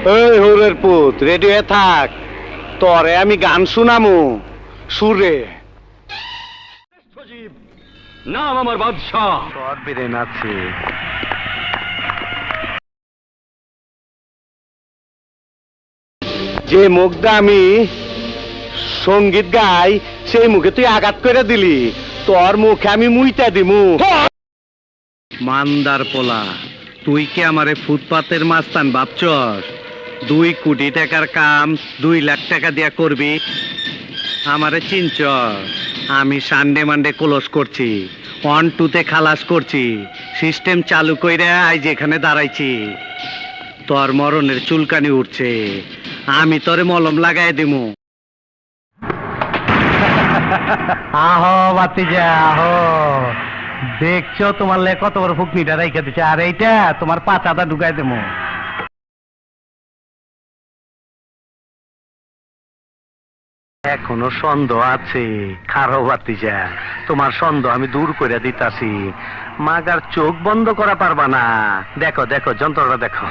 এই হরের পুত, রেডি হয়ে থাক, তরে আমি গান শুনামু সুরে। নাম আমার বাদশাহ। তোর বেরেন আছে। যে মুখটা আমি সঙ্গীত গাই, সেই মুখে তুই আঘাত করে দিলি, তোর মুখে আমি মুইতা দিমু। মান্দার পোলা, তুই কি আমারে ফুটপাতের মাস্তান ভাবছস? 2 কোটি টাকার কাম 2 লাখ টাকা দিয়া করবি? আমারে চিনছ? আমি সানডে মানডে ক্লোজ করছি, 1-2-তে খালাস করছি, সিস্টেম চালু কইরা আজ এখানে দাঁড়াইছি। তোর মরণের চুলকানি উঠছে, আমি তোরে মলম লাগাই দিমু। আহো বাতিজা আহো, দেখছো তোমার লে কত বড় ফুকনিটা রাইখা দিচ্ছে, আর এইটা তোমার পাচাটা ঢুকাই দেবো। এখনো সন্দেহ আছে, খারো বাতিজা, তোমার সন্দেহ আমি দূর করে দিতাছি। মাগার চোখ বন্ধ করা পারবা না। দেখো দেখো যন্ত্রটা দেখো।